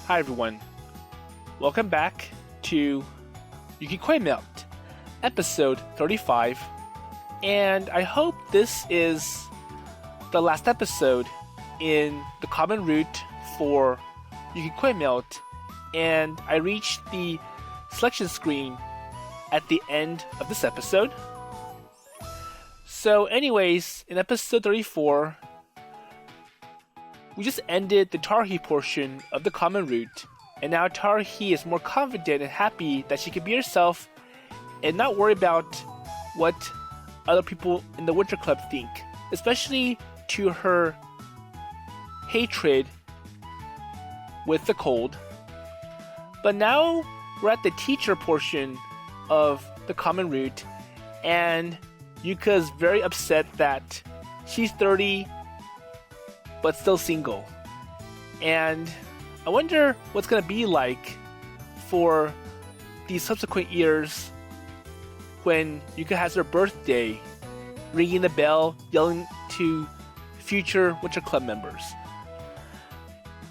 Hi everyone. Welcome back to Yukikoi Melt, episode 35. And I hope this is the last episode in the common route for Yukikoi Melt, and I reached the selection screen at the end of this episode. So anyways, in episode 34, we just ended the Taruhi portion of the common route, and now Taruhi is more confident and happy that she can be herself and not worry about what other people in the Winter Club think, especially to her hatred with the cold. But now we're at the teacher portion of the common route, and Yuka's very upset that she's 30 but still single. And I wonder what's going to be like for these subsequent years when Yuka has her birthday, ringing the bell, yelling to future Winter Club members.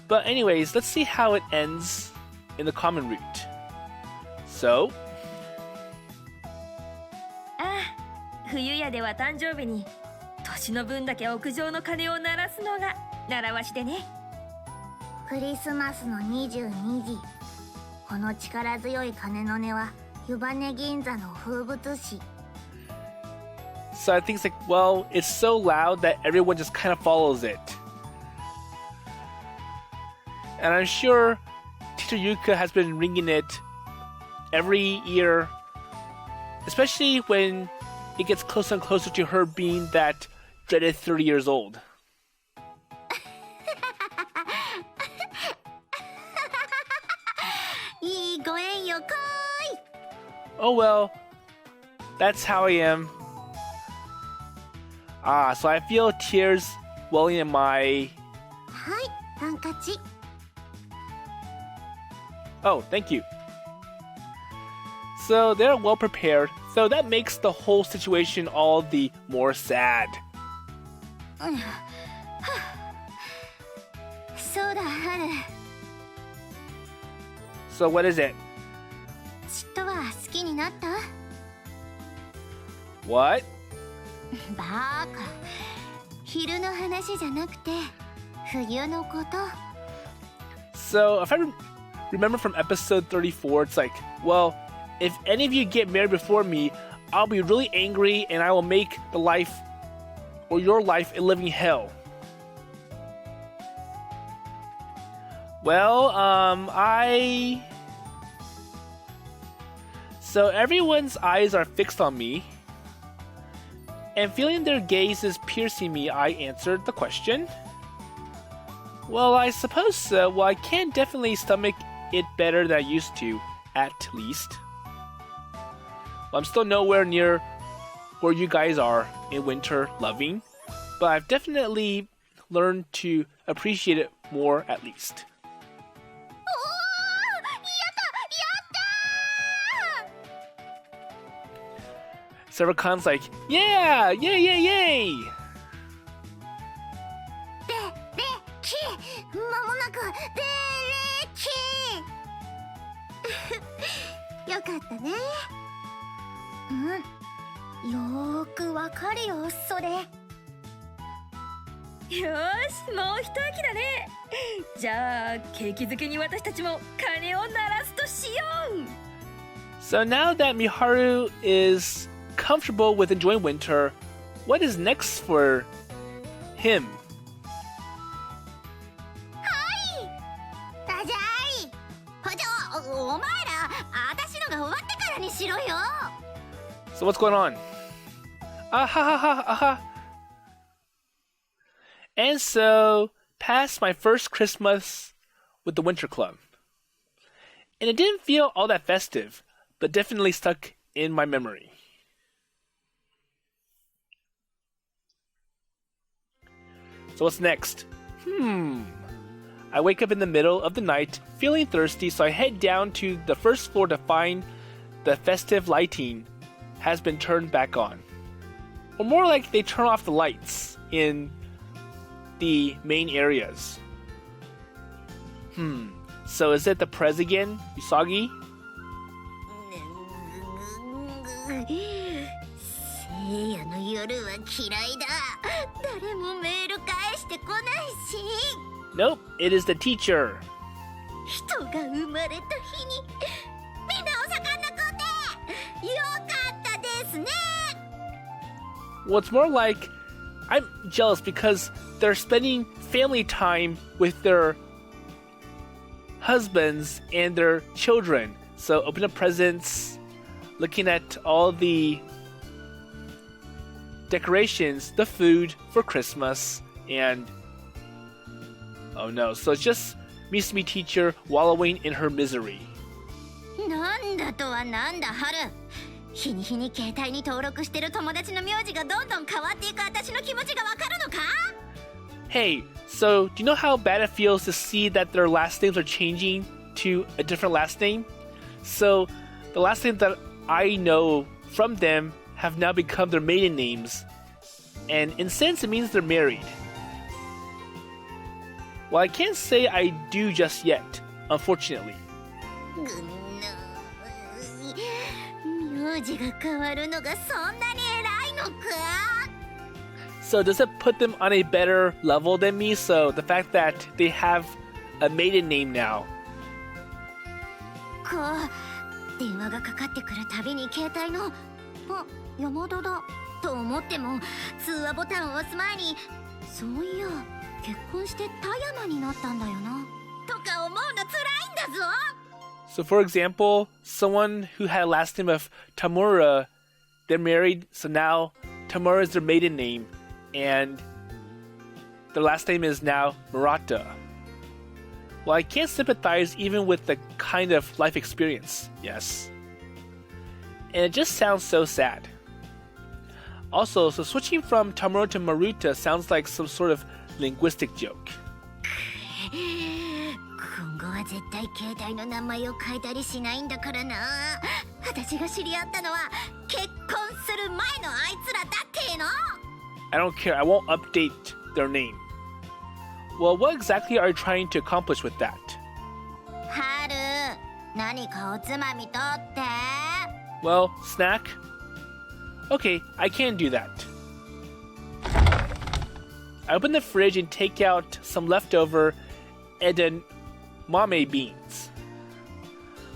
But anyways, let's see how it ends in the common route. So, 冬やでは誕生日に年の分だけ屋上の鐘を鳴らすのが習わしでね。クリスマスの22時、この力強い鐘の音は湯羽銀座の風物詩。 So I think it's like, well, it's so loud that everyone just kind of follows it. And I'm sure Teacher Yuka has been ringing it every year, especially when it gets closer and closer to her being that dreaded 30 years old. Oh well, that's how I am. So I feel tears welling in my... Oh, thank you. So they're well prepared, so that makes the whole situation all the more sad. So what is it? What? バーカ、昼の話じゃなくて冬のこと。 So if I remember from episode 34, it's like, well, if any of you get married before me, I'll be really angry and I will make the life or your life a living hell. Well, So everyone's eyes are fixed on me, and feeling their gazes piercing me, I answered the question. Well, I suppose so. Well, I can definitely stomach it better than I used to, at least. Well, I'm still nowhere near where you guys are in winter loving, but I've definitely learned to appreciate it more at least. Severcon's like, yeah, yay, yay, yay! 間もなくでれきよかったね。よーくわかるよ、それ。よーし、もう一息だね。じゃあ景気づけに私たちも鐘を鳴らすとしよう。 So now that Miharu is comfortable with enjoying winter, what is next for him? ダジャイ。お前ら、私のが終わってからにしろよ。 So what's going on? Aha. And so, passed my first Christmas with the Winter Club. And it didn't feel all that festive, but definitely stuck in my memory. So what's next? I wake up in the middle of the night, feeling thirsty, so I head down to the first floor to find the festive lighting has been turned back on. Or more like they turn off the lights in the main areas. So is it the prez again, Usagi? 聖夜の夜は嫌いだ。誰もメール返してこないし。Nope, it is the teacher. 人が生まれた日にみんなお魚くんでよかったですね。 Well, it's more like I'm jealous because they're spending family time with their husbands and their children. So open up presents, looking at all the decorations, the food for Christmas, and oh no, so it's just Misumi teacher wallowing in her misery. なんだとはなんだ春。日に日に携帯に登録してる友達の名字がどんどん変わっていく私の気持ちがわかるのか？ Hey, so do you know how bad it feels to see that their last names are changing to a different last name? So the last name that I know from them have now become their maiden names. And in a sense, it means they're married. Well, I can't say I do just yet, unfortunately. 名字が変わるのがそんなに偉いのか？ So does it put them on a better level than me? So the fact that they have a maiden name now. こう電話がかかってくるたびに携帯のあ、山田だと思っても通話ボタンを押す前にそういや結婚して田山になったんだよなとか思うの辛いんだぞ。 So for example, someone who had a last name of Tamura, they're married, so now Tamura is their maiden name, and their last name is now Murata. Well, I can't sympathize even with the kind of life experience, yes. And it just sounds so sad. Also, so switching from Tamura to Maruta sounds like some sort of linguistic joke. 今後は絶対携帯の名前を変えたりしないんだからな。私が知り合ったのは結婚する前のあいつらだっての。 I don't care, I won't update their name. Well, what exactly are you trying to accomplish with that? 春、何かおつまみとって。 Well, snack? Okay, I can do that. I open the fridge and take out some leftover edamame beans.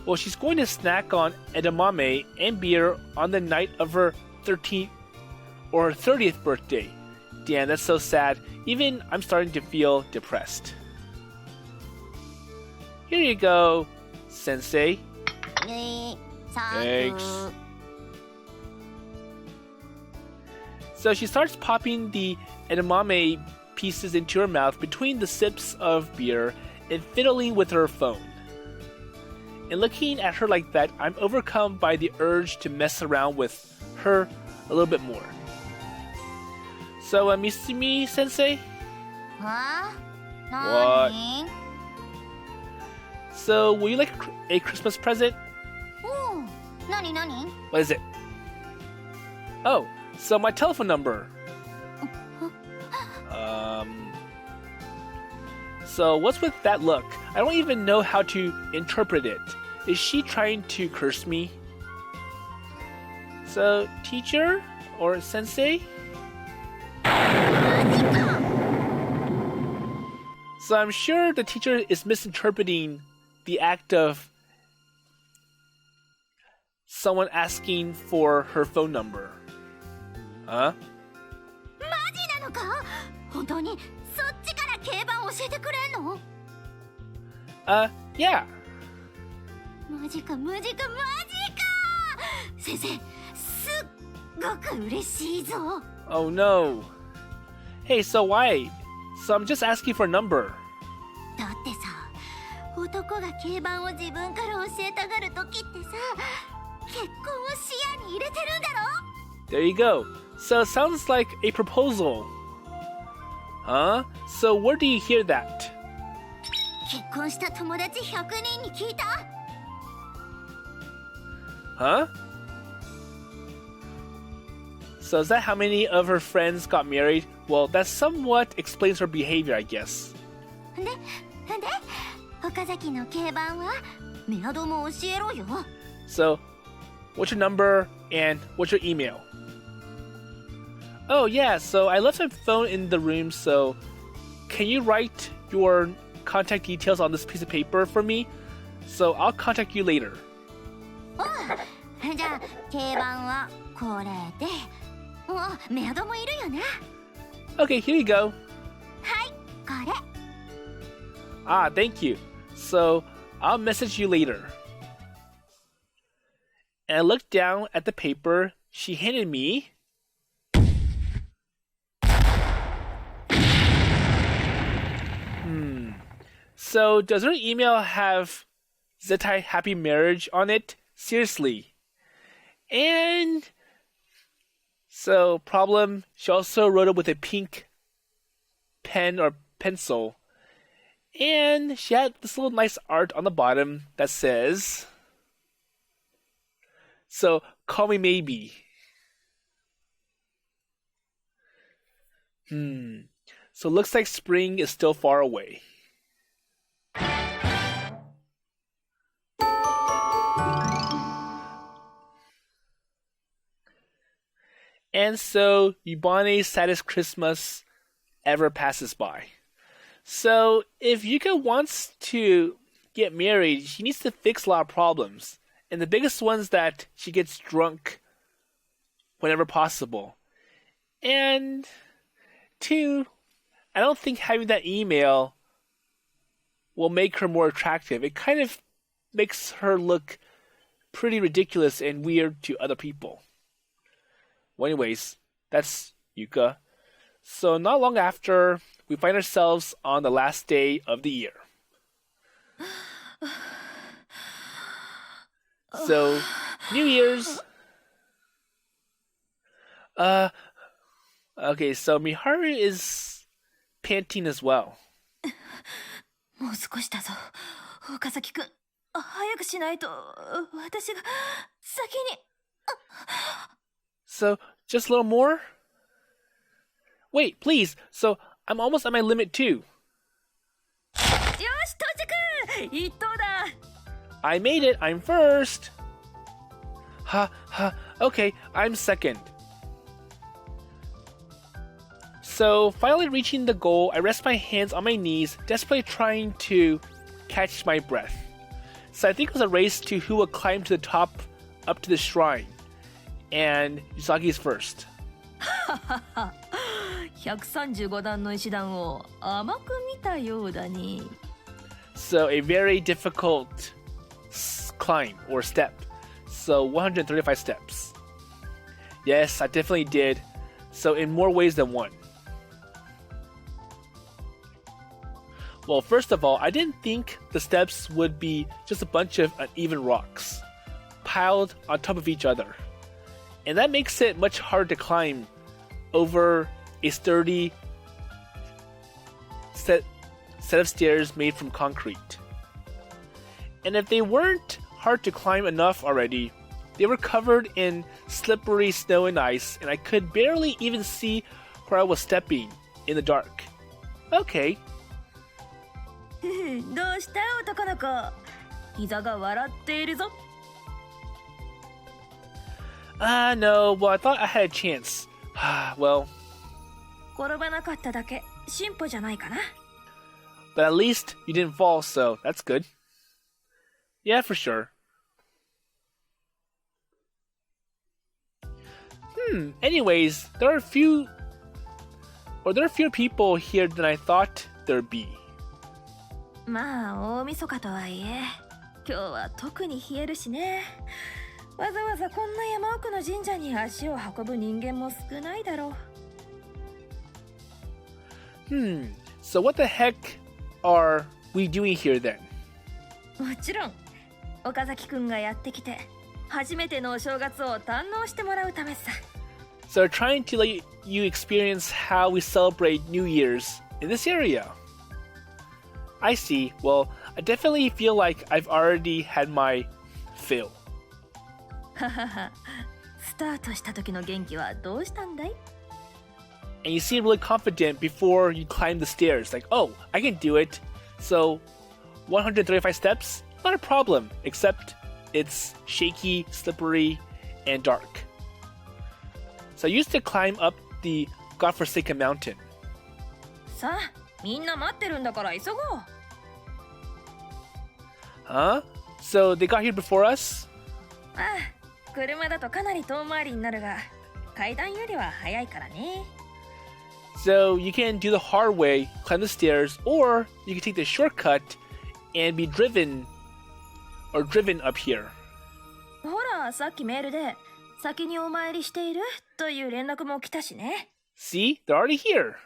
Well, she's going to snack on edamame and beer on the night of her 13th or her 30th birthday. Damn, that's so sad. Even I'm starting to feel depressed. Here you go, Sensei. Thanks. So she starts popping the edamame pieces into her mouth between the sips of beer and fiddling with her phone. And looking at her like that, I'm overcome by the urge to mess around with her a little bit more. So, Misumi Sensei? Huh? What? So, will you like a Christmas present? Oh, nani? What is it? Oh, so my telephone number. So what's with that look? I don't even know how to interpret it. Is she trying to curse me? So, teacher? Or sensei? So I'm sure the teacher is misinterpreting the act of someone asking for her phone number. Huh? マジなのか？本当にそっちから競馬教えてくれんの？ Yeah. マジか。先生、すっごく嬉しいぞ。 Oh no. Hey, so why? So I'm just asking for a number. だってさ、男が競馬を自分から教えたがるときってさ、結婚を視野に入れてるんだろ？ There you go. So it sounds like a proposal. Huh? So where do you hear that? 結婚した友達100人に聞いた？ Huh? So is that how many of her friends got married? Well, that somewhat explains her behavior, I guess. で、岡崎の競馬はメアドも教えろよ。 So, what's your number and what's your email? Oh yeah, so I left my phone in the room, so can you write your contact details on this piece of paper for me? So I'll contact you later. じゃあ競馬はこれで、メアドもいるよね。 Okay, here you go. はい、これ。 Ah, thank you. So I'll message you later. And I looked down at the paper she handed me. So does her email have Zetai happy marriage on it? Seriously. And so problem, she also wrote it with a pink pen or pencil. And she had this little nice art on the bottom that says, so call me maybe. So it looks like spring is still far away. And so Yubane's saddest Christmas ever passes by. So if Yuka wants to get married, she needs to fix a lot of problems. And the biggest one's that she gets drunk whenever possible. And two, I don't think having that email will make her more attractive. It kind of makes her look pretty ridiculous and weird to other people. Well, anyways, that's Yuka. So not long after, we find ourselves on the last day of the year. So, New Year's. Okay, so Miharu is panting as well. もう少しだぞ、岡崎くん。早くしないと私が先に。So, just a little more? Wait, please. So, I'm almost at my limit too. よし、トジ君、一等だ。I made it. I'm first. Okay, I'm second. So, finally reaching the goal, I rest my hands on my knees, desperately trying to catch my breath. So I think it was a race to who would climb to the top up to the shrine. And Usagi is first. 135段の石段を甘く見たようだね。So a very difficult climb or step. So 135 steps. Yes, I definitely did. So in more ways than one. Well, first of all, I didn't think the steps would be just a bunch of uneven rocks piled on top of each other. And that makes it much harder to climb over a sturdy set of stairs made from concrete. And if they weren't hard to climb enough already, they were covered in slippery snow and ice, and I could barely even see where I was stepping in the dark. Okay. どうした男の子、膝が笑っているぞ。No, well, I thought I had a chance. Well, 転ばなかっただけ進歩じゃないかな。but at least you didn't fall, so that's good. Yeah, for sure. Anyways, there are fewer people here than I thought there'd be. まあ大晦日とはいえ、今日は特に冷えるしね。わざわざこんな山奥の神社に足を運ぶ人間も少ないだろう。So what the heck are we doing here then? もちろん、岡崎くんがやってきて、初めてのお正月を堪能してもらうためさ。So trying to let you experience how we celebrate New Year's in this area. I see. Well, I definitely feel like I've already had my fill. ははは、スタートした時の元気はどうしたんだい？ And you seem really confident before you climb the stairs. Like, oh, I can do it. So, 135 steps, not a problem, except it's shaky, slippery, and dark. So I used to climb up the godforsaken mountain. さあ、みんな待ってるんだから急ごう。Huh? So they got here before us? ああ、車だとかなり遠回りになるが、階段よりは早いからね。So you can do the hard way, climb the stairs, or you can take the shortcut and be driven up here. ほら、さっきメールで先にお参りしているという連絡も来たしね。See, they're already here.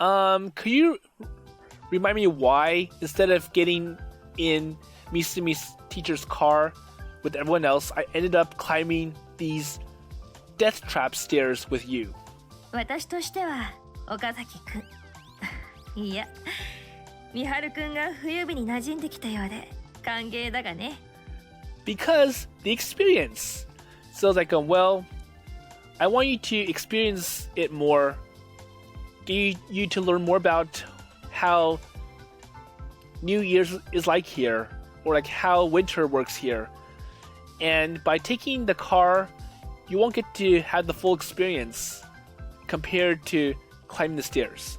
Could you remind me why, instead of getting in Mitsumi's teacher's car with everyone else, I ended up climbing these death trap stairs with you? 私としては岡崎くんいや、美晴くんが冬日に馴染んできたようで歓迎だがね。Because the experience. So I was like, well, I want you to experience it more, get you to learn more about how New Year's is like here, or like how winter works here. And by taking the car, you won't get to have the full experience compared to climbing the stairs.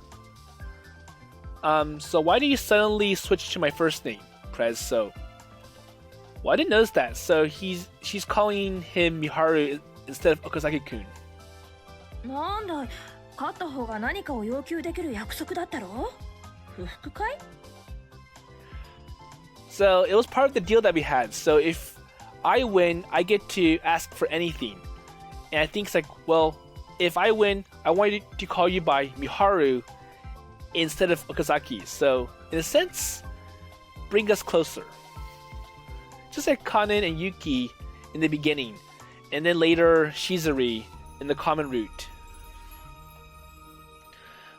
So why do you suddenly switch to my first name, Prez? So, well, I didn't notice that. So she's calling him Miharu instead of Okazaki-kun. なんだい、勝った方が何かを要求できる約束だったろ？不服かい？ So it was part of the deal that we had. So if I win, I get to ask for anything. And I think it's like, well, if I win, I wanted to call you by Miharu instead of Okazaki. So in a sense, bring us closer. Just like Kanen and Yuki in the beginning, and then later Shizuri in the common route.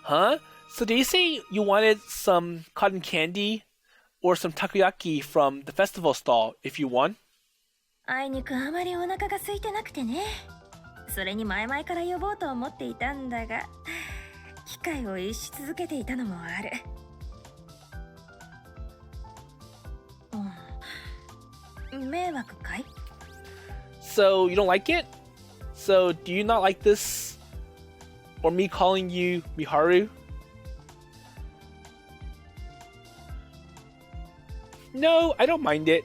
Huh? So did you say you wanted some cotton candy or some takoyaki from the festival stall if you won? あいにくあまりお腹が空いてなくてね。それに前々から呼ぼうと思っていたんだが、機会を逸し続けていたのもある。迷惑かい？ So you don't like it? So do you not like this? Or me calling you Miharu? No, I don't mind it.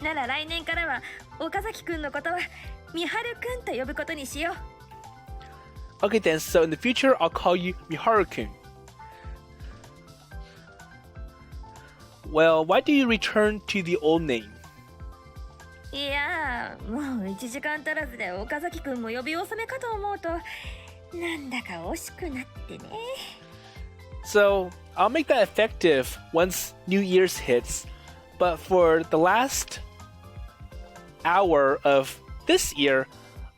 なら来年からは岡崎くんのことは美晴くんと呼ぶことにしよう。Okay then, so in the future I'll call you Miharu-kun. Well, why do you return to the old name? いやー、もう1時間足らずで岡崎くんも呼び納めかと思うと、なんだか惜しくなってね。So, I'll make that effective once New Year's hits, but for the last hour of this year,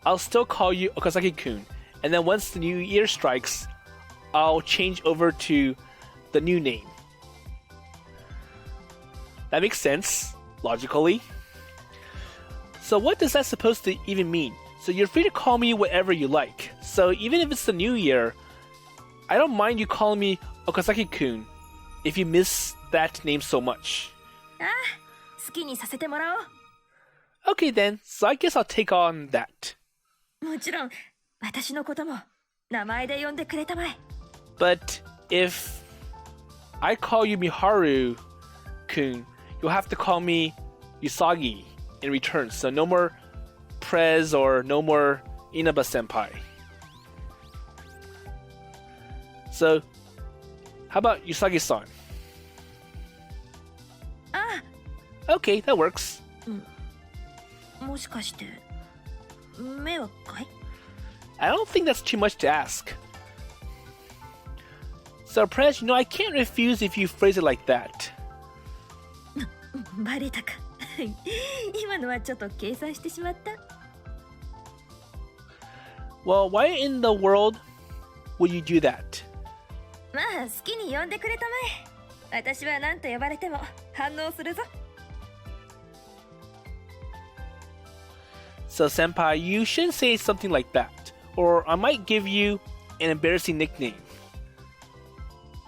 I'll still call you Okazaki-kun, and then once the new year strikes, I'll change over to the new name. That makes sense, logically. So what is that supposed to even mean? So you're free to call me whatever you like. So even if it's the new year, I don't mind you calling me Okazaki-kun if you miss that name so much. ああ、好きにさせてもらおう。Okay then, so I guess I'll take on that. もちろん、私のことも名前で呼んでくれたまえ。But if I call you Miharu-kun, you'll have to call me Usagi in return. So no more Prez or no more Inaba-senpai. So, how about Usagi-san? あ Okay, that works. あ、もしかして迷惑かい？ I don't think that's too much to ask. So, Prez, you know, I can't refuse if you phrase it like that. バレたか。今のはちょっと計算してしまった。Well, why in the world would you do that? まあ好きに呼んでくれたまえ。私は何と呼ばれても反応するぞ。So, senpai, you shouldn't say something like that, or I might give you an embarrassing nickname.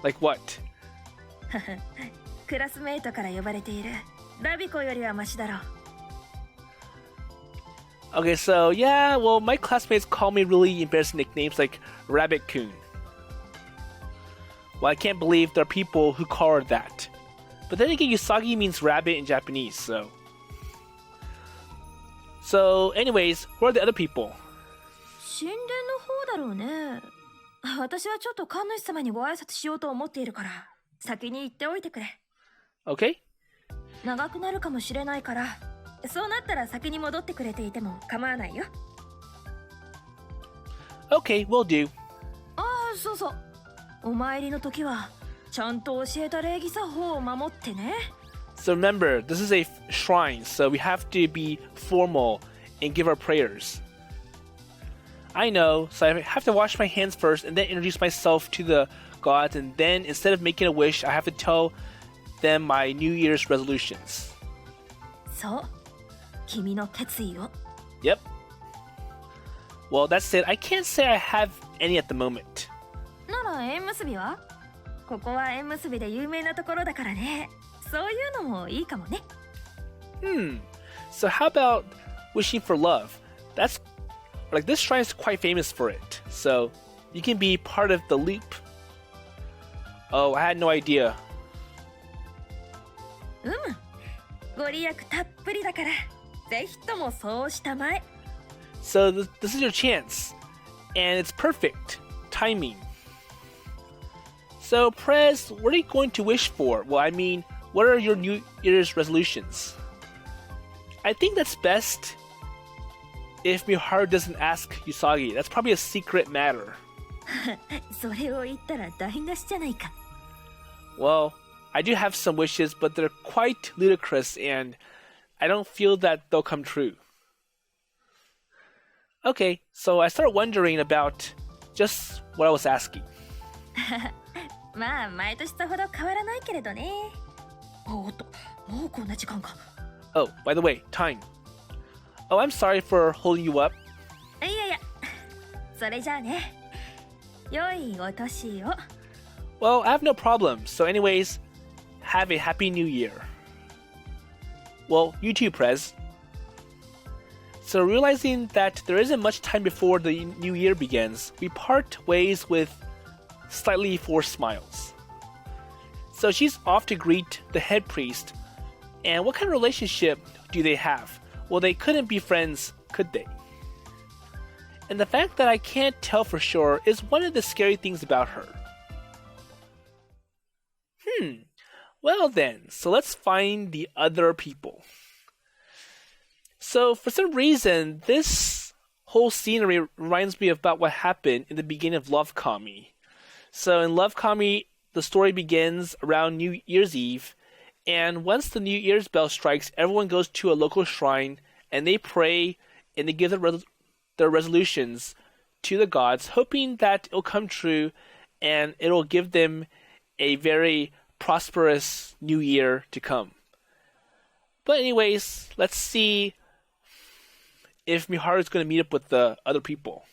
Like what? クラスメイトから呼ばれている。ラビコよりはマシだろう。Okay, so yeah, well, my classmates call me really embarrassing nicknames like Rabbit Coon. Well, I can't believe there are people who call her that. But then again, Usagi means rabbit in Japanese, so... So, anyways, who are the other people? 神殿の方だろうね。私はちょっと神主様にご挨拶しようと思っているから、先に行っておいてくれ。Okay? 長くなるかもしれないから、そうなったら先に戻ってくれていても構わないよ。Okay, will do. ああ、そうそう。お参りの時は、ちゃんと教えた礼儀作法を守ってね。So remember, this is a shrine, so we have to be formal and give our prayers. I know, so I have to wash my hands first and then introduce myself to the gods, and then instead of making a wish, I have to tell them my New Year's resolutions. そう。君の決意を。Yep. Well, that's it. I can't say I have any at the moment. なら縁結びは？ここは縁結びで有名なところだからね。そういうのもいいかもね。So how about wishing for love? That's like this shrine is quite famous for it. So you can be part of the loop. Oh, I had no idea. ご利益たっぷりだから、ぜひともそうしたまえ。So this is your chance, and it's perfect timing. So Prez, what are you going to wish for? Well, I mean, what are your New Year's resolutions? I think that's best if Miharu doesn't ask Usagi. That's probably a secret matter. それを言ったら台無しじゃないか。Well, I do have some wishes, but they're quite ludicrous, and I don't feel that they'll come true. Okay, so I started wondering about just what I was asking. まあ毎年さほど変わらないけれどね。おっと、もうこんな時間か。Oh, by the way, time. Oh, I'm sorry for holding you up. いやいや、それじゃあね。良いお年を。Well, I have no problem. So anyways, have a happy new year. Well, you too, Prez. So realizing that there isn't much time before the new year begins, we part ways with slightly forced smiles. So she's off to greet the head priest. And what kind of relationship do they have? Well, they couldn't be friends, could they? And the fact that I can't tell for sure is one of the scary things about her. Well then, so let's find the other people. So for some reason, this whole scenery reminds me about what happened in the beginning of Love Kami. So in Love Kami, the story begins around New Year's Eve, and once the New Year's bell strikes, everyone goes to a local shrine, and they pray, and they give their resolutions to the gods, hoping that it'll come true, and it'll give them a very prosperous new year to come. But anyways, let's see if Miharu is going to meet up with the other people.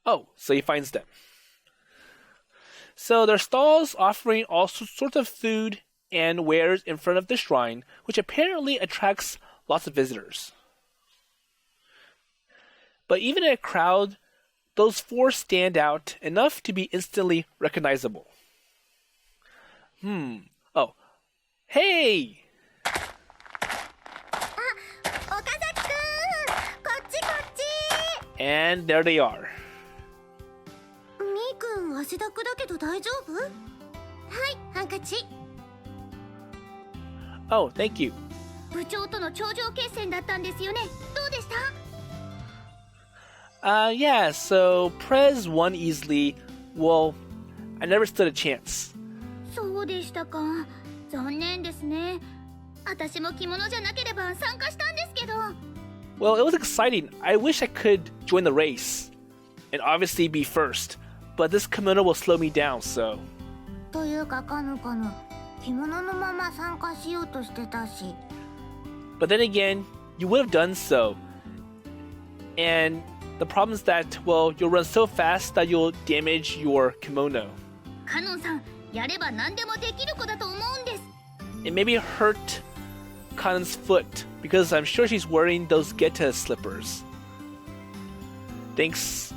Oh, so he finds them. So there are stalls offering all sorts of food and wares in front of the shrine, which apparently attracts lots of visitors. But even in a crowd, those four stand out enough to be instantly recognizable. Oh. Hey! 岡崎くん、こっちこっち。 And there they are. みーくん汗だくだけど大丈夫？はい、ハンカチ。 Oh, thank you. 部長との頂上決戦だったんですよね。どうでした？ Yeah, so Prez won easily. Well, I never stood a chance. そうでしたか。残念ですね。私も着物じゃなければ参加したんですけど。 Well, it was exciting. I wish I could join the race and obviously be first, but this kimono will slow me down, so... というかカヌカヌ、着物のまま参加しようとしてたし。 But then again, you would have done so. And the problem is that, well, you'll run so fast that you'll damage your kimono. カノンさん、やれば何でもできる子だと思うんです。 It maybe hurt Kanan's foot because I'm sure she's wearing those Geta slippers. Thanks,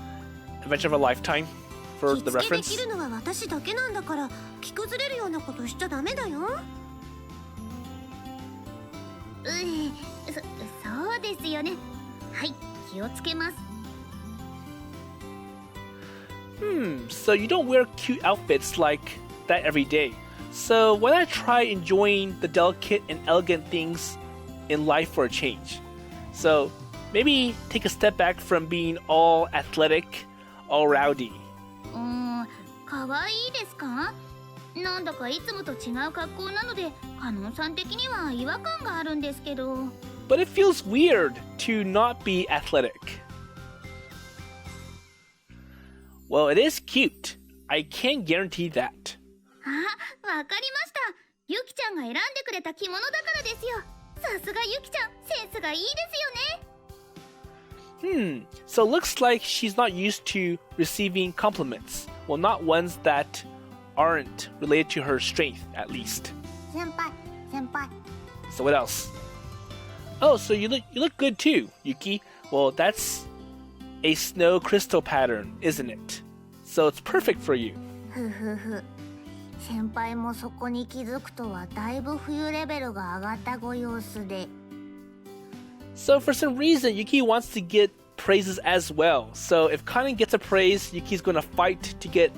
Adventure of a Lifetime, for 着 the 付けで reference. きるのは私だけなんだから着崩れるようなことしちゃダメだよ。そうですよね。はい、気をつけます。 So you don't wear cute outfits like that every day. So why not try enjoying the delicate and elegant things in life for a change? So maybe take a step back from being all athletic, all rowdy. 可愛いですか？なんだかいつもと違う格好なので、カノンさん的には違和感があるんですけど。But it feels weird to not be athletic. Well, it is cute. I can't guarantee that. あ、わかりました。ユキちゃんが選んでくれた着物だからですよ。さすがユキちゃん、センスがいいですよね。So it looks like she's not used to receiving compliments. Well, not ones that aren't related to her strength, at least. 先輩。 So what else? Oh, so you look good too, Yuki. Well, that's a snow crystal pattern, isn't it? So it's perfect for you. ふふふ。先輩もそこに気づくとはだいぶ冬レベルが上がったご様子で。 So for some reason, Yuki wants to get praises as well. So if Kanen gets a praise, Yuki's going to fight to get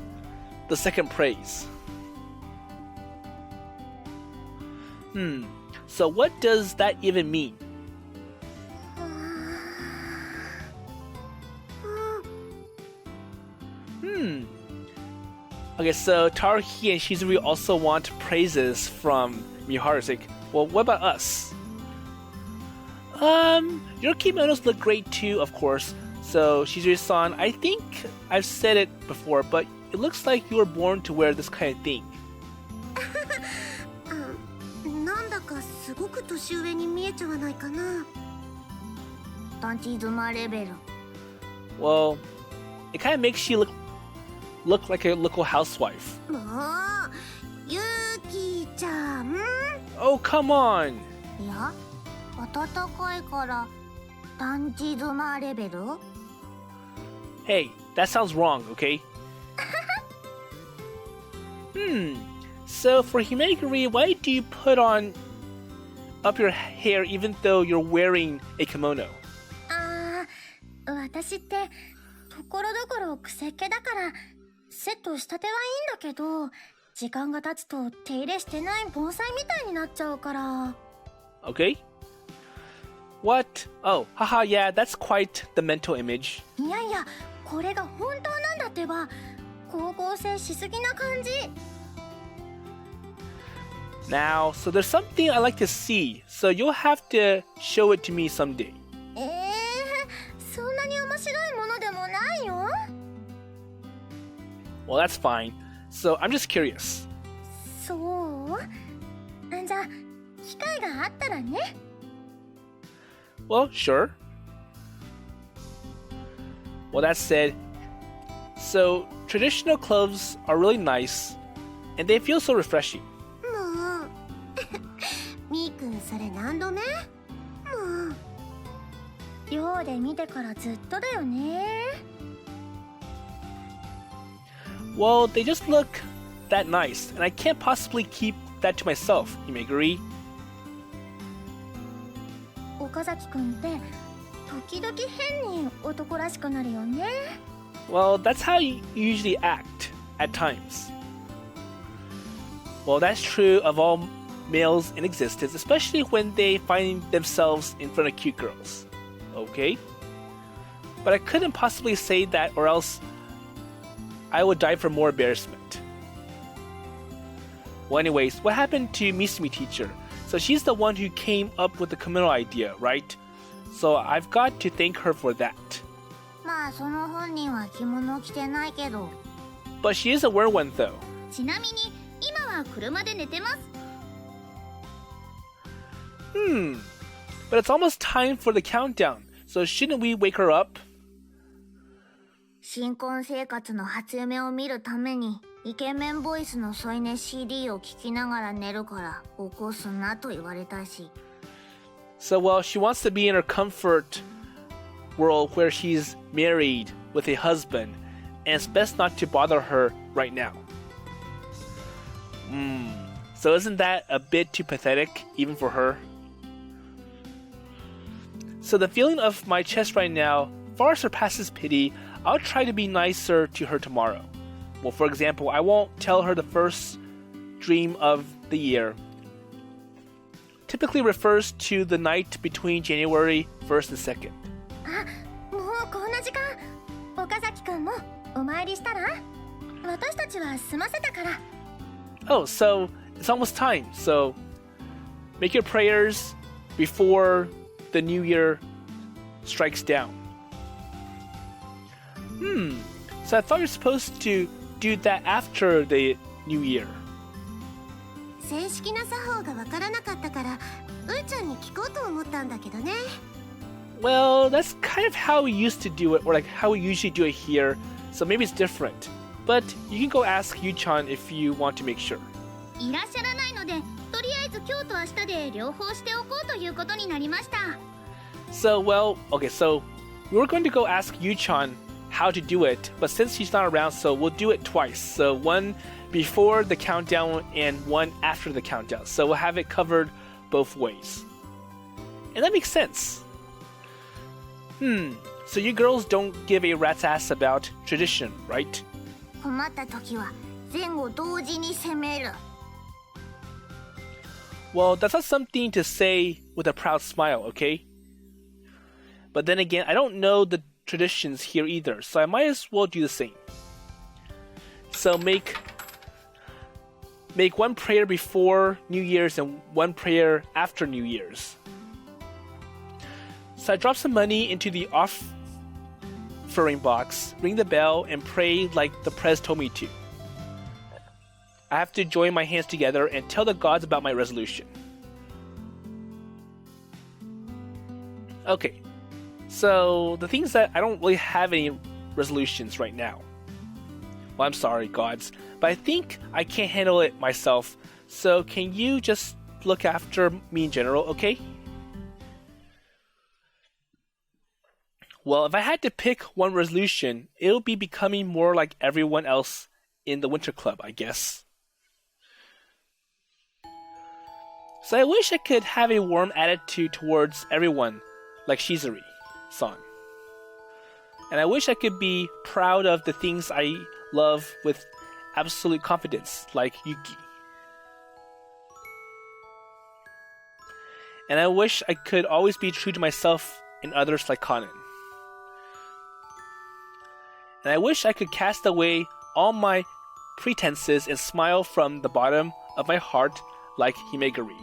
the second praise. So what does that even mean? Okay, so Taruhi and Shizuru also want praises from Miharu. It's like, well, what about us? Your kimonos look great too, of course. So Shizuru-san, I think I've said it before, but it looks like you were born to wear this kind of thing. なんだかすごく年上に見えちゃわないかな。パンチ妻レベル。 Well, it kind of makes you look like a local housewife. もう、ユキちゃん。 Oh, come on! いや、暖かいからパンチ妻レベル。 Hey, that sounds wrong, okay? So for Himeguri, why do you put on up your hair even though you're wearing a kimono? 私ってところどころ癖っ気だからセットしたてはいいんだけど、時間が経つと手入れしてない盆栽みたいになっちゃうから。 Okay? What? Oh, haha, yeah, that's quite the mental image. いやいや、これが本当なんだってば。高校生しすぎな感じ。 Now, so there's something I like to see, so you'll have to show it to me someday. そんなに面白いものでもないよ。 Well, that's fine. So I'm just curious. そう？じゃあ、機会があったらね。 Well, sure. Well, that said, so traditional clothes are really nice, and they feel so refreshing. もう、みーくんそれ何度目？もう。寮で見てからずっとだよね。 Well, they just look that nice, and I can't possibly keep that to myself, Himeguri. 岡崎くんって時々変に男らしくなるよね。 Well, that's how you usually act at times. Well, that's true of all males in existence, especially when they find themselves in front of cute girls. Okay? But I couldn't possibly say that, or else I would die for more embarrassment. Well, anyways, what happened to Misumi teacher? So she's the one who came up with the kimono idea, right? So I've got to thank her for that. まあその本人は着物着てないけど。 But she is a wear one though. ちなみに今は車で寝てます。 But it's almost time for the countdown, so shouldn't we wake her up? 新婚生活の初夢を見るためにイケメンボイスの添い寝 CD を聴きながら寝るから起こすなと言われたし。 So, well, she wants to be in her comfort world where she's married with a husband, and it's best not to bother her right now. So isn't that a bit too pathetic, even for her? So the feeling of my chest right now far surpasses pity. I'll try to be nicer to her tomorrow. Well, for example, I won't tell her the first dream of the year. Typically refers to the night between January 1st and 2nd. あ、もうこんな時間。岡崎くんもお参りしたら？私たちは済ませたから。Oh, so it's almost time. So make your prayers before the new year strikes down. So I thought you're supposed to do that after the new year. 正式な作法がわからなかったから、うーちゃんに聞こうと思ったんだけどね。Well, that's kind of how we used to do it, or like how we usually do it here, so maybe it's different. But you can go ask Yu-chan if you want to make sure. いらっしゃらないので、とりあえず今日と明日で両方しておこうということになりました。So, well, okay, so we were going to go ask Yu-chan how to do it, but since she's not around, so we'll do it twice. So one before the countdown and one after the countdown. So we'll have it covered both ways. And that makes sense. So you girls don't give a rat's ass about tradition, right? 困った時は前後同時に攻める。Well, that's not something to say with a proud smile, okay? But then again, I don't know the traditions here either, so I might as well do the same. So make one prayer before New Year's and one prayer after New Year's. So I drop some money into the offering box, ring the bell, and pray like the prez told me to. I have to join my hands together and tell the gods about my resolution. Okay, so the thing is that I don't really have any resolutions right now. Well, I'm sorry, gods, but I think I can't handle it myself, so can you just look after me in general, okay? Well, if I had to pick one resolution, it would be becoming more like everyone else in the Winter Club, I guess. So I wish I could have a warm attitude towards everyone, like Shizuri-san. And I wish I could be proud of the things I love with absolute confidence, like Yuki. And I wish I could always be true to myself and others like Kanen. And I wish I could cast away all my pretenses and smile from the bottom of my heart like Himeguri.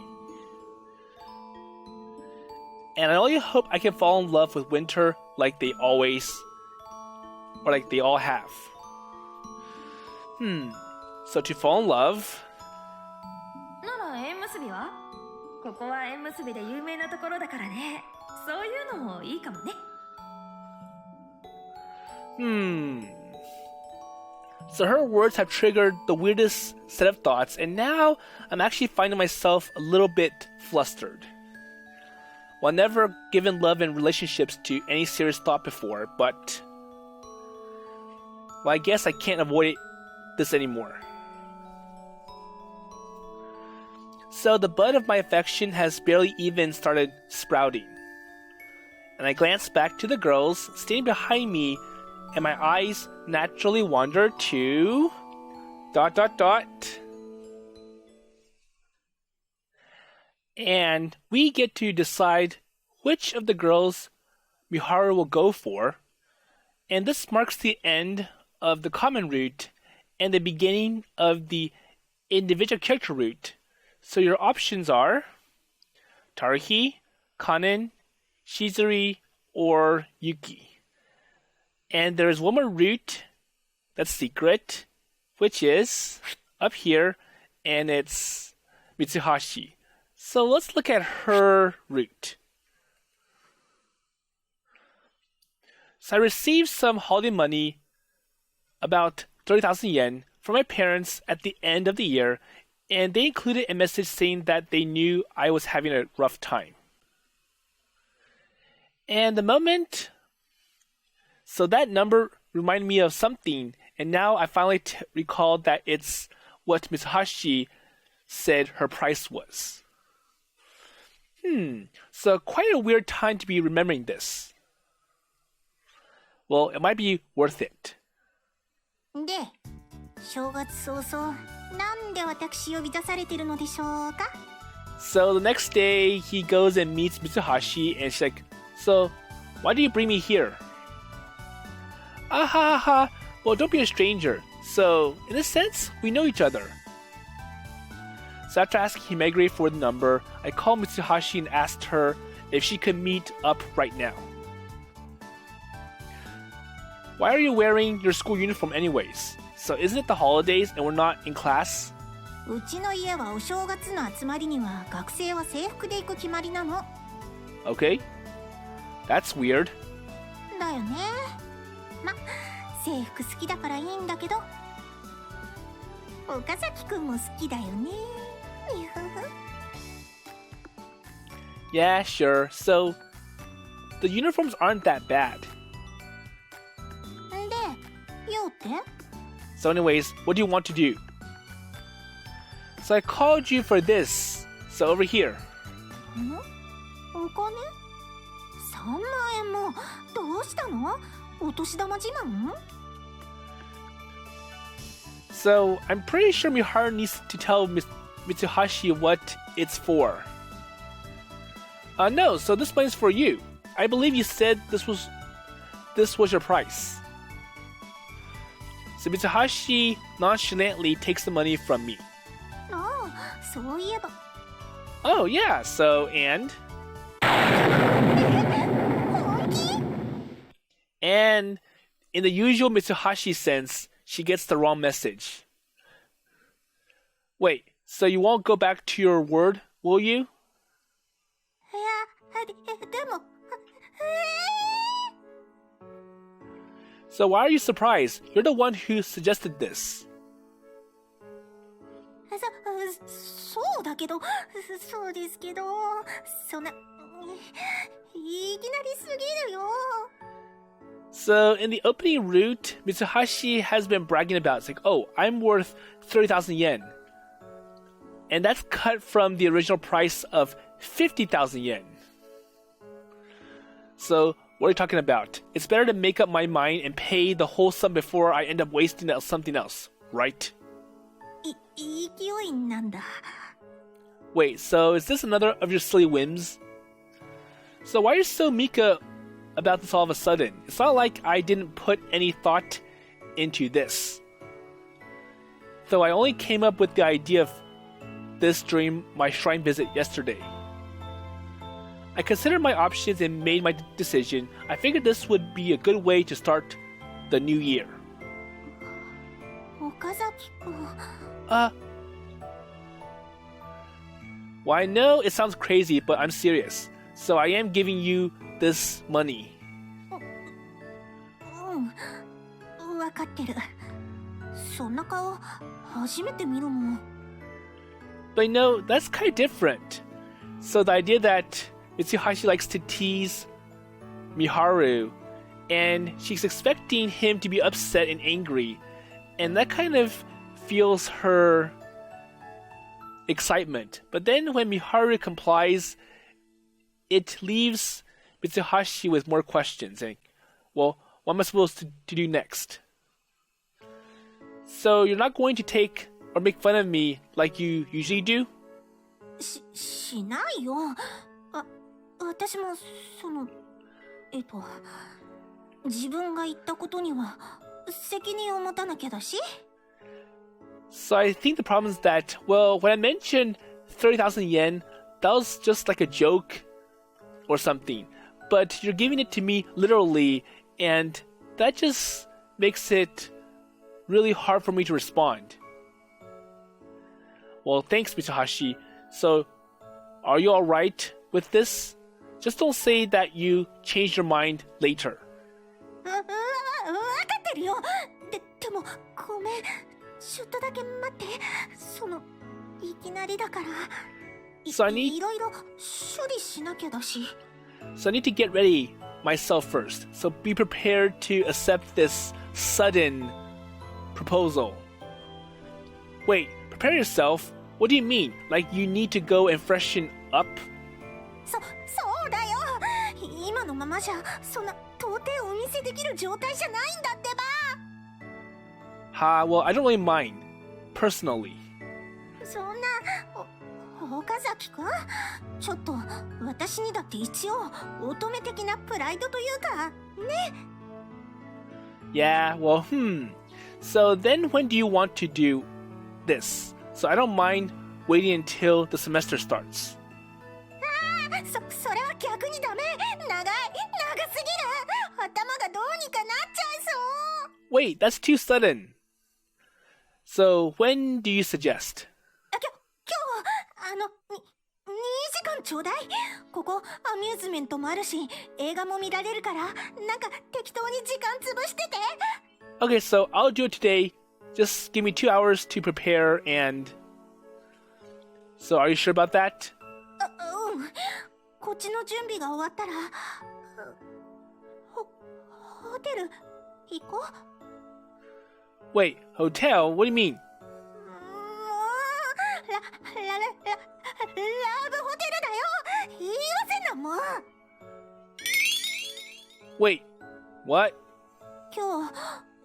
And I only hope I can fall in love with winter like they always, or like they all have. So to fall in love... なら縁結びは？ここは縁結びで有名なところだからね。そういうのもいいかもね。So her words have triggered the weirdest set of thoughts, and now I'm actually finding myself a little bit flustered. Well, I've never given love and relationships to any serious thought before, but... well, I guess I can't avoid this anymore. So the bud of my affection has barely even started sprouting. And I glance back to the girls standing behind me, and my eyes naturally wander to... ... And we get to decide which of the girls Miharu will go for, and this marks the end of the common route and the beginning of the individual character route. So your options are Taruhi, Kanen, Shizuri, or Yuki. And there's one more route that's secret, which is up here, and it's Mitsuhashi. So let's look at her route. So I received some holiday money about 30,000 yen from my parents at the end of the year, and they included a message saying that they knew I was having a rough time. And the moment, so that number reminded me of something, and now I finally recalled that it's what Mitsuhashi said her price was. So quite a weird time to be remembering this. Well, it might be worth it. で、正月早々、なんで私呼び出されてるのでしょうか? So the next day, he goes and meets Mitsuhashi, and she's like, "So, why do you bring me here?" Ah ha ha ha. Well, don't be a stranger. So, in a sense, we know each other. So after asking Himegure for the number, I called Mitsuhashi and asked her if she could meet up right now. Why are you wearing your school uniform anyways? So isn't it the holidays and we're not in class? うちの家はお正月の集まりには学生は制服で行く決まりなの。Okay. That's weird. だよね。ま、制服好きだからいいんだけど。岡崎くんも好きだよね。Yeah, sure. So, the uniforms aren't that bad. で、よって? So anyways, what do you want to do? So I called you for this. So over here. お金? 3万円もどうしたの? お年玉自慢? So I'm pretty sure Miharu needs to tell Mitsuhashi what it's for. No, so this money's for you. I believe you said this was your price. So Mitsuhashi nonchalantly takes the money from me. ああ、そういえば。 Oh yeah, so and? 本気? And in the usual Mitsuhashi sense, she gets the wrong message. Wait, so you won't go back to your word, will you? いや、でも。So why are you surprised? You're the one who suggested this. そうだけど、そうですけど、そんな、いきなりすぎるよ。So in the opening route, Mitsuhashi has been bragging about, it's like, oh, I'm worth 30,000 yen. And that's cut from the original price of 50,000 yen. So what are you talking about? It's better to make up my mind and pay the whole sum before I end up wasting it on something else, right? 勢いなんだ。 Wait, so is this another of your silly whims? So why are you so Mika about this all of a sudden? It's not like I didn't put any thought into this. Though I only came up with the idea of this during my shrine visit yesterday. I considered my options and made my decision. I figured this would be a good way to start the new year. 岡崎くん。Well, I know it sounds crazy, but I'm serious. So I am giving you this money. わかってる。そんな顔、初めて見るもん。But you know, that's kind of different. So the idea that Mitsuhashi likes to tease Miharu, and she's expecting him to be upset and angry, and that kind of fuels her excitement. But then when Miharu complies, it leaves Mitsuhashi with more questions. Like, well, what am I supposed to do next? So you're not going to take or make fun of me like you usually do? しないよ。私も自分が言ったことには責任を持たなきゃだし。So I think the problem is that, well, when I mentioned 30,000 yen, that was just like a joke or something. But you're giving it to me literally, and that just makes it really hard for me to respond. Well, thanks, Mitsuhashi. So, are you alright with this? Just don't say that you changed your mind later. わかってるよ。とでもごめん、ちょっとだけ待って。いきなりだから。Sunny? いろいろ処理しなきゃだし。So I need to get ready myself first. So be prepared to accept this sudden proposal. Wait, prepare yourself? What do you mean? Like you need to go and freshen up? そうだよ。今のままじゃそんな到底お見せできる状態じゃないんだってば。Well, I don't really mind, personally. そんな岡崎くん、ちょっと私にだって一応乙女的なプライドというかね。Yeah, well, So then when do you want to do this? So I don't mind waiting until the semester starts. それは逆にダメ。長すぎる。頭がどうにかなっちゃいそう。 Wait, that's too sudden. So when do you suggest? 今日2時間ちょうだい。ここアミューズメントもあるし映画も見られるから、なんか適当に時間潰してて。 Okay, so I'll do it today. Just give me 2 hours to prepare and... So are you sure about that? うん。こっちの準備が終わったらホテル行こう。 Wait, hotel? What do you mean? ラブホテルだよ。言い寄せなもん。 Wait, what? 今日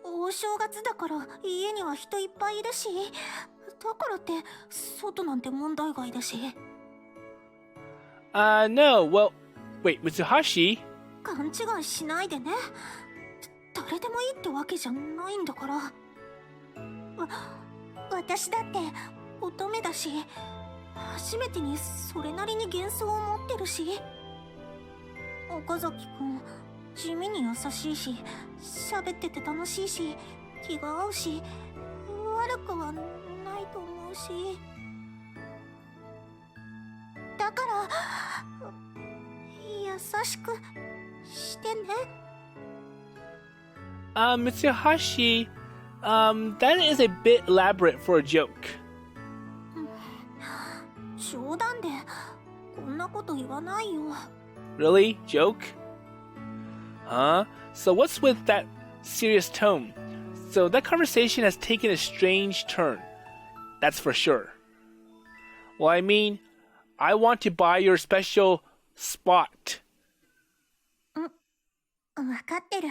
お正月だから家には人いっぱいいるし、だからって外なんて問題外だし。No, well... Wait, Mitsuhashi? 勘違いしないでね。誰でもいいってわけじゃないんだから。私だって乙女だし、初めてにそれなりに幻想を持ってるし。岡崎くん地味に優しいし、喋ってて楽しいし、気が合うし、悪くはないと思うし。だから優しくしてね。Mitsuhashi, that is a bit elaborate for a joke. 冗談でこんなこと言わないよ。 Really? Joke? Huh? So what's with that serious tone? So that conversation has taken a strange turn. That's for sure. Well, I mean, I want to buy your special spot. わかってる。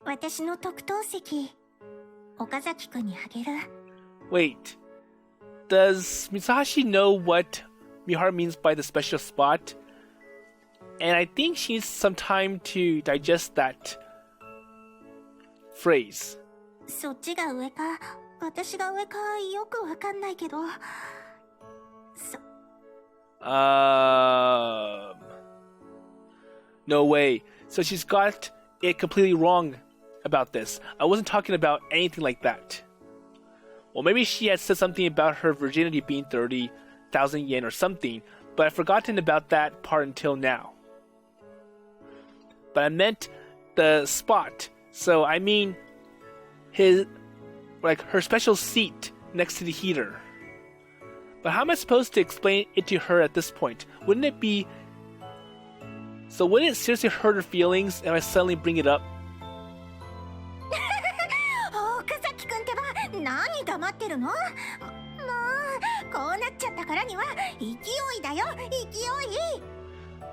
私の特等席、岡崎くんにあげる。 Wait, does Mitsuhashi know what Miharu means by the special spot? And I think she needs some time to digest that phrase. そっちが上か、私が上かよくわかんないけど。No way. So she's got it completely wrong about this. I wasn't talking about anything like that. Well, maybe she had said something about her virginity being 30,000 yen or something, but I've forgotten about that part until now. But I meant the spot. So I mean her special seat next to the heater. But how am I supposed to explain it to her at this point? Wouldn't it seriously hurt her feelings if I suddenly bring it up? 岡崎くんってば、何黙ってるの？もうこうなっちゃったからには勢いだよ、勢い。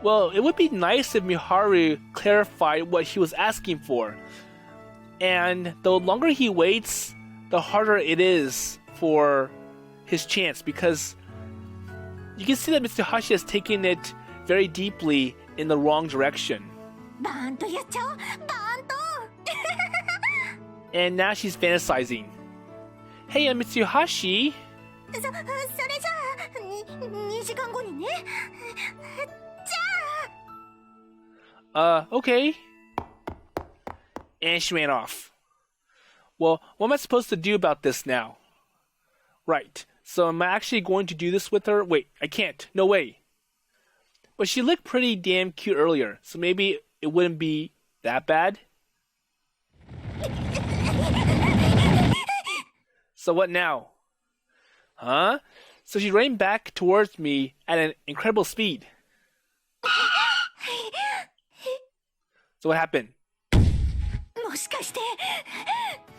Well, it would be nice if Miharu clarified what he was asking for. And the longer he waits, the harder it is for his chance, because you can see that Mitsuhashi has taken it very deeply in the wrong direction. バンとやっちゃおう、バンと。 And now she's fantasizing. Hey, Mitsuhashi. それじゃあ2時間後にね。Okay. And she ran off. Well, what am I supposed to do about this now? Right. So am I actually going to do this with her? Wait, I can't. No way. But she looked pretty damn cute earlier, so maybe it wouldn't be that bad? So what now? Huh? So she ran back towards me at an incredible speed. So what happened? もしかして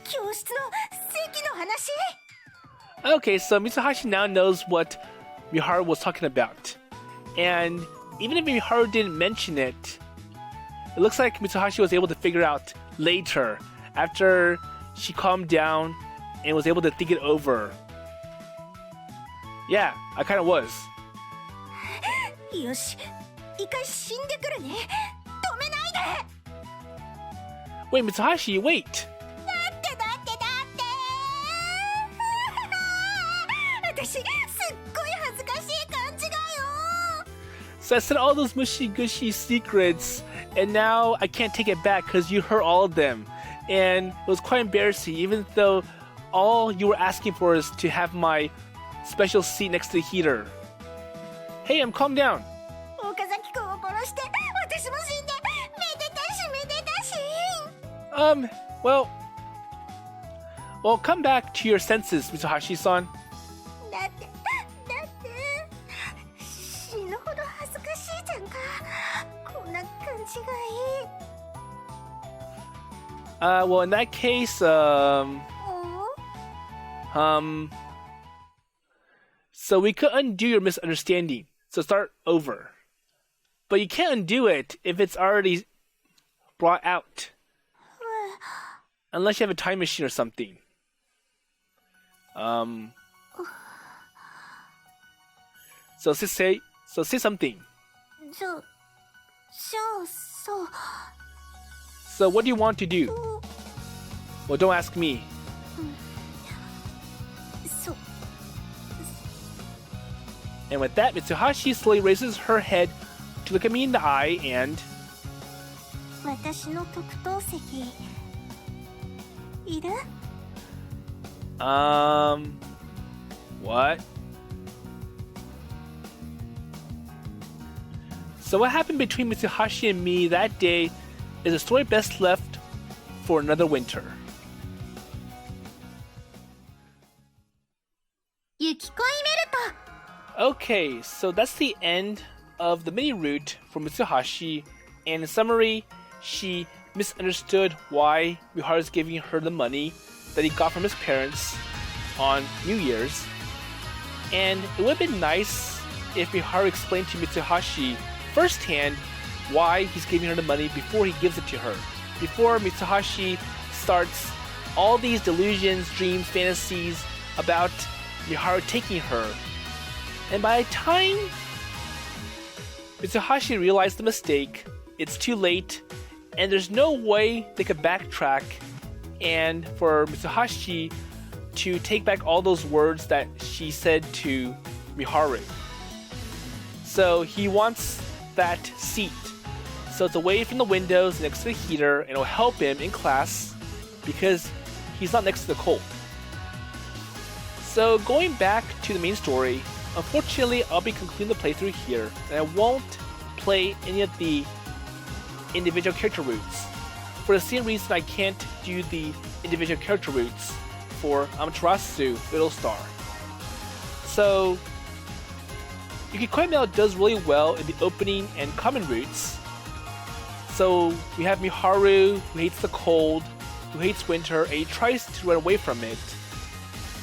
教室の席の話？ Okay, so Mitsuhashi now knows what Miharu was talking about. And even if Miharu didn't mention it, it looks like Mitsuhashi was able to figure out later, after she calmed down and was able to think it over. Yeah, I kind of was. よし、一回死んでくるね。止めないで。 Wait, Mitsuhashi, wait! だって私すっごい恥ずかしい感じがよ。 So I said all those mushy gushy secrets, and now I can't take it back because you heard all of them. And it was quite embarrassing, even though all you were asking for is to have my special seat next to the heater. Hey, I'm calm down. 岡崎君を殺して私も死んでめでたしめでたし。Well, come back to your senses, Mitsuhashi-san. だって死ぬほど恥ずかしいじゃんか。こんな感じがいい。Well, in that case, so we could undo your misunderstanding. So start over. But you can't undo it if it's already brought out. Unless you have a time machine or something. So say something. じゃあそう。 So what do you want to do? Well, don't ask me. そう。 And with that, Mitsuhashi slowly raises her head to look at me in the eye and... 私の特等席いる？ What? So what happened between Mitsuhashi and me that day is a story best left for another winter. Yukikoi Melt. Okay, so that's the end of the mini route for Mitsuhashi, and in summary, she misunderstood why Miharu is giving her the money that he got from his parents on New Year's, and it would have been nice if Miharu explained to Mitsuhashi firsthand why he's giving her the money before he gives it to her, before Mitsuhashi starts all these delusions, dreams, fantasies about Miharu taking her. And by the time Mitsuhashi realized the mistake, it's too late, and there's no way they could backtrack and for Mitsuhashi to take back all those words that she said to Miharu. So he wants that seat. So it's away from the windows next to the heater, and it'll help him in class because he's not next to the cold. So going back to the main story, unfortunately I'll be concluding the playthrough here, and I won't play any of the individual character routes. For the same reason I can't do the individual character routes for Amaterasu Middle Star. So Yukikoi Melt does really well in the opening and common routes. So we have Miharu, who hates the cold, who hates winter, and he tries to run away from it.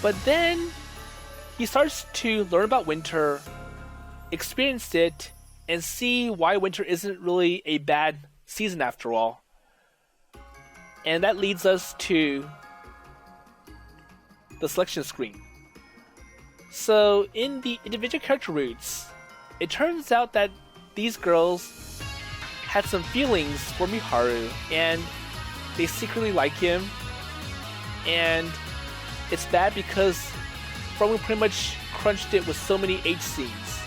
But then he starts to learn about winter, experience it, and see why winter isn't really a bad season after all. And that leads us to the selection screen. So in the individual character routes, it turns out that these girls had some feelings for Miharu, and they secretly like him, and it's bad because Fromu pretty much crunched it with so many H scenes,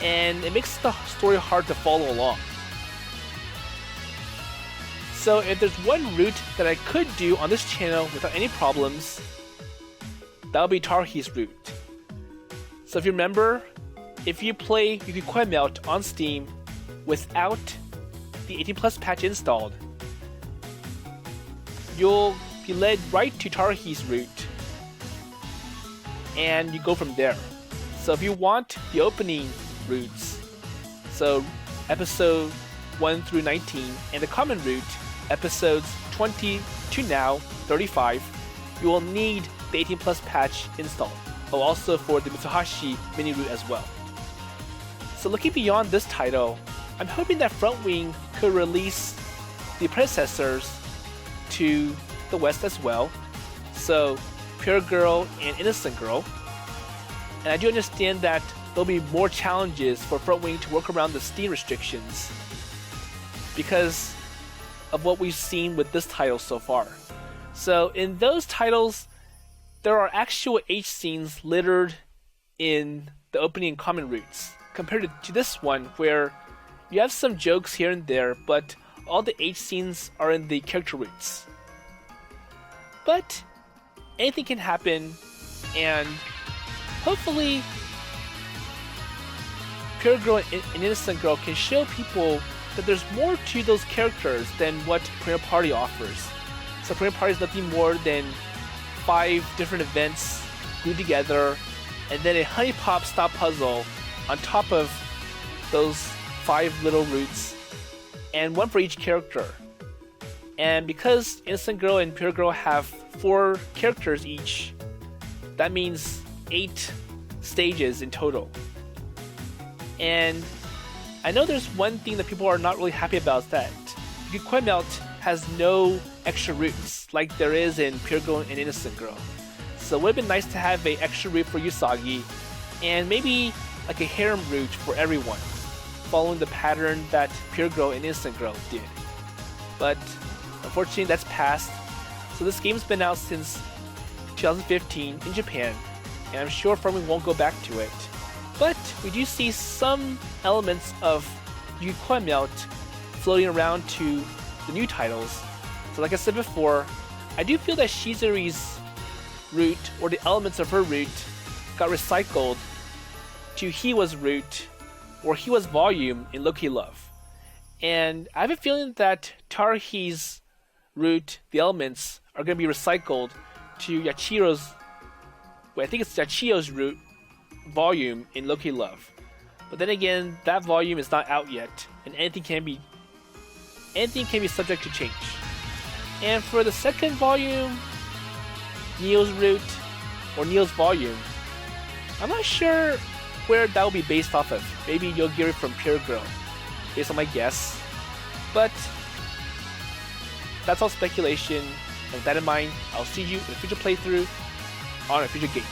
and it makes the story hard to follow along. So if there's one route that I could do on this channel without any problems, that would be Taruhi's route. So if you remember, if you play Yukikoi Melt on Steam without the 18 Plus patch installed, you'll be led right to Taruhi's route, and you go from there. So if you want the opening routes, so episode 1 through 19, and the common route, episodes 20 to now 35, you will need the 18 plus patch installed, but also for the Mitsuhashi mini route as well. So looking beyond this title, I'm hoping that Front Wing could release the predecessors to the West as well, so Pure Girl and Innocent Girl. And I do understand that there'll be more challenges for Front Wing to work around the Steam restrictions because of what we've seen with this title so far. So in those titles, there are actual H scenes littered in the opening and common routes, compared to this one where you have some jokes here and there, but all the H scenes are in the character routes. But anything can happen, and hopefully Pure Girl and Innocent Girl can show people that there's more to those characters than what Premier Party offers. So Premier Party is nothing more than 5 different events glued together, and then a Honey Pop style puzzle on top of those 5 little routes, and one for each character. And because Innocent Girl and Pure Girl have 4 characters each, that means 8 stages in total. And I know there's one thing that people are not really happy about, is that Yukikoi Melt has no extra routes like there is in Pure Girl and Innocent Girl. So it would have been nice to have an extra route for Usagi, and maybe like a harem route for everyone, following the pattern that Pure Girl and Innocent Girl did. But unfortunately that's passed, so this game's been out since 2015 in Japan, and I'm sure Front Wing won't go back to it. But we do see some elements of Yukikoi Melt floating around to the new titles. So like I said before, I do feel that Shizuri's route, or the elements of her route, got recycled to Hiwa's route, or Hiwa's volume in Loki Love. And I have a feeling that Taruhi's route, the elements, are going to be recycled to Yachiro's, I think it's Yachiro's route volume in Loki Love. But then again, that volume is not out yet, and anything can be subject to change. And for the second volume, Neo's route, or Neo's volume, I'm not sure where that will be based off of. Maybe you'll get it from Pure Girl, based on my guess. But that's all speculation, and with that in mind, I'll see you in a future playthrough on a future game.